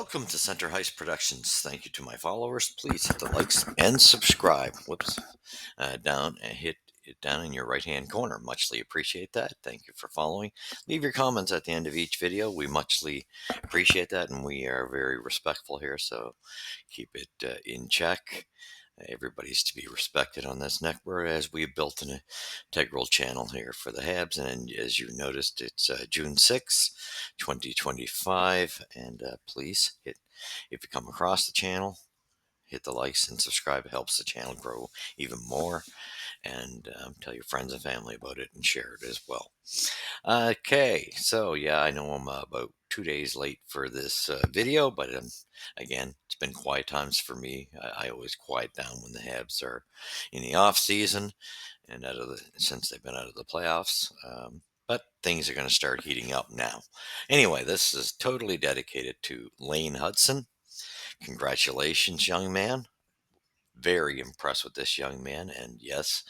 Welcome to Center Heist Productions. Thank you to my followers. Please hit the likes and subscribe. Whoops. Down and hit it down in your right hand corner. Muchly appreciate that. Thank you for following. Leave your comments at the end of each video. We muchly appreciate that, and we are very respectful here, so keep it in check. Everybody's to be respected on this network as we built an integral channel here for the Habs. And as you noticed, it's June 6th, 2025. And please hit, if you come across the channel, hit the likes and subscribe. It helps the channel grow even more. And tell your friends and family about it and share it as well. Okay, so yeah, I know I'm about 2 days late for this video, but again, it's been quiet times for me. I always quiet down when the Habs are in the off season and since they've been out of the playoffs. But things are going to start heating up now. Anyway, this is totally dedicated to Lane Hutson. Congratulations, young man. Very impressed with this young man, and yes,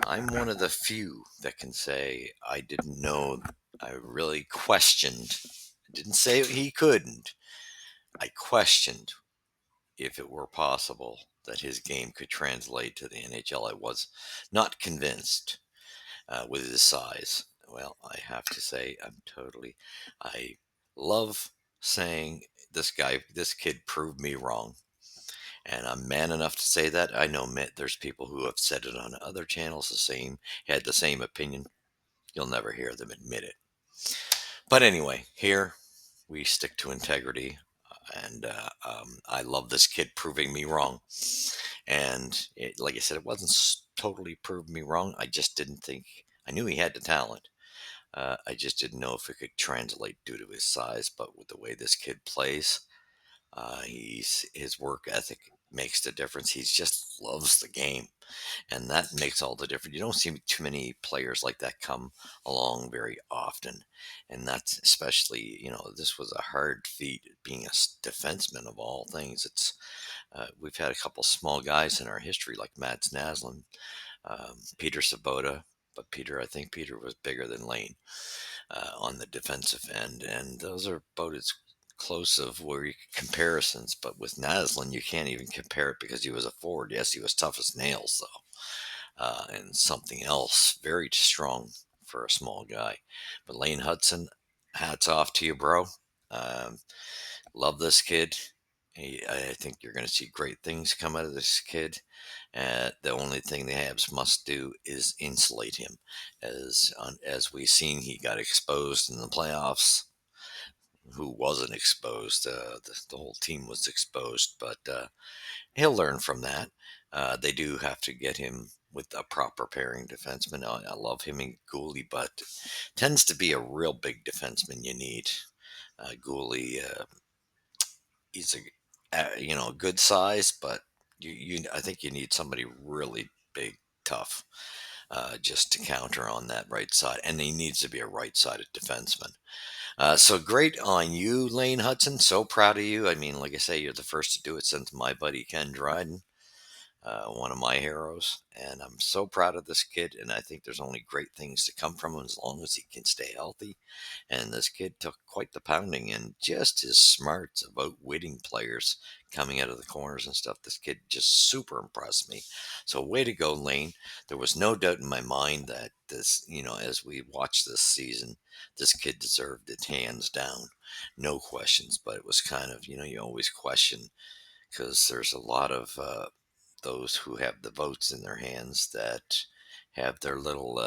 I'm one of the few that can say I didn't know. I really questioned. I didn't say he couldn't. I questioned if it were possible that his game could translate to the NHL. I was not convinced with his size. Well, I have to say, I love saying this kid proved me wrong. And I'm man enough to say that. I know there's people who have said it on other channels had the same opinion. You'll never hear them admit it. But anyway, here we stick to integrity. And I love this kid proving me wrong. And like I said, it wasn't totally proved me wrong. I just didn't think, I knew he had the talent. I just didn't know if it could translate due to his size. But with the way this kid plays, his work ethic makes the difference. He just loves the game, and that makes all the difference. You don't see too many players like that come along very often, and that's especially, this was a hard feat being a defenseman of all things. We've had a couple small guys in our history like Mats Naslund, Peter Sabota. But I think Peter was bigger than Lane on the defensive end, and those are about as close of where you comparisons. But with Naslin, you can't even compare it because he was a forward. Yes, he was tough as nails though, and something else very strong for a small guy. But Lane Hutson, hats off to you, bro. Um, Love this kid. I think you're going to see great things come out of this kid. The only thing the Habs must do is insulate him, as we've seen, he got exposed in the playoffs. Who wasn't exposed? The whole team was exposed, but he'll learn from that. They do have to get him with a proper pairing defenseman. I love him and Gooley, but tends to be a real big defenseman you need. Gooley, he's a good size, but I think you need somebody really big, tough, just to counter on that right side, and he needs to be a right-sided defenseman. So great on you, Lane Hutson. So proud of you. I mean, like I say, you're the first to do it since my buddy Ken Dryden, one of my heroes. And I'm so proud of this kid. And I think there's only great things to come from him as long as he can stay healthy. And this kid took quite the pounding, and just his smarts of outwitting players coming out of the corners and stuff. This kid just super impressed me. So way to go, Lane. There was no doubt in my mind that as we watched this season, this kid deserved it hands down. No questions. But it was kind of, you always question because there's a lot of those who have the votes in their hands that have their little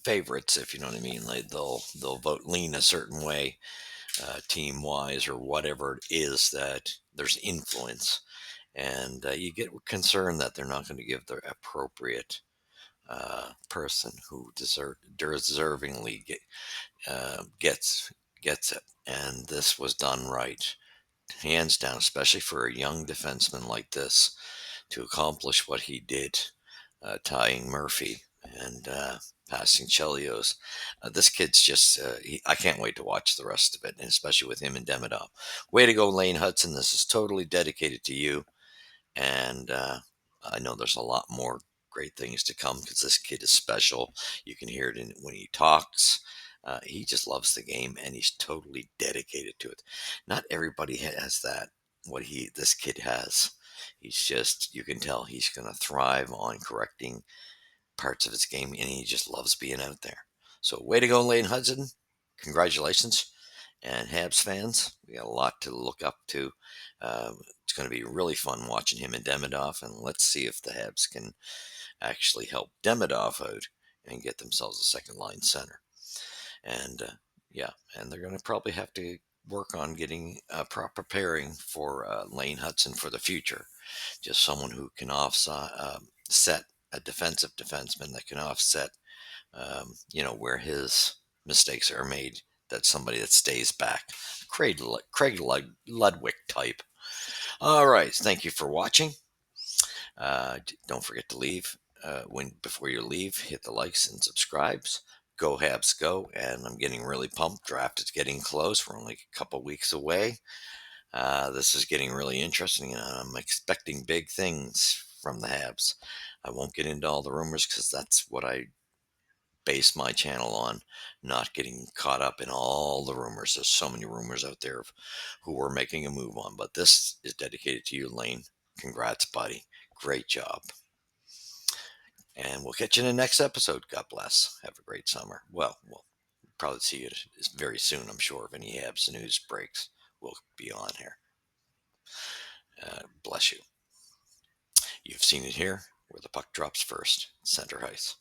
favorites, if you know what I mean. Like they'll vote lean a certain way, team wise or whatever it is, that there's influence, and you get concerned that they're not going to give the appropriate person who deservingly gets it. And this was done right, hands down, especially for a young defenseman like this to accomplish what he did, tying Murphy and passing Chelios. This kid's just, I can't wait to watch the rest of it, and especially with him and Demidov. Way to go, Lane Hutson. This is totally dedicated to you. And I know there's a lot more great things to come because this kid is special. You can hear it when he talks. He just loves the game and he's totally dedicated to it. Not everybody has that. This kid has. He's just, you can tell he's going to thrive on correcting parts of his game, and he just loves being out there. So, way to go, Lane Hudson. Congratulations. And Habs fans, we got a lot to look up to. It's going to be really fun watching him and Demidov, and let's see if the Habs can actually help Demidov out and get themselves a second line center. And yeah, and they're going to probably have to work on getting preparing for Lane Hutson for the future. Just someone who can set a defensive defenseman that can offset, where his mistakes are made. That's somebody that stays back. Craig Ludwig type. All right. Thank you for watching. Don't forget to leave. Before you leave, hit the likes and subscribes. Go Habs go! And I'm getting really pumped. Draft is getting close. We're only a couple weeks away. This is getting really interesting, and I'm expecting big things from the Habs. I won't get into all the rumors because that's what I base my channel on, not getting caught up in all the rumors. There's so many rumors out there of who we're making a move on, but this is dedicated to you, Lane. Congrats, buddy. Great job. And we'll catch you in the next episode. God bless. Have a great summer. Well, we'll probably see you very soon, I'm sure. If any Habs news breaks, we'll be on here. Bless you. You've seen it here, where the puck drops first. Center ice.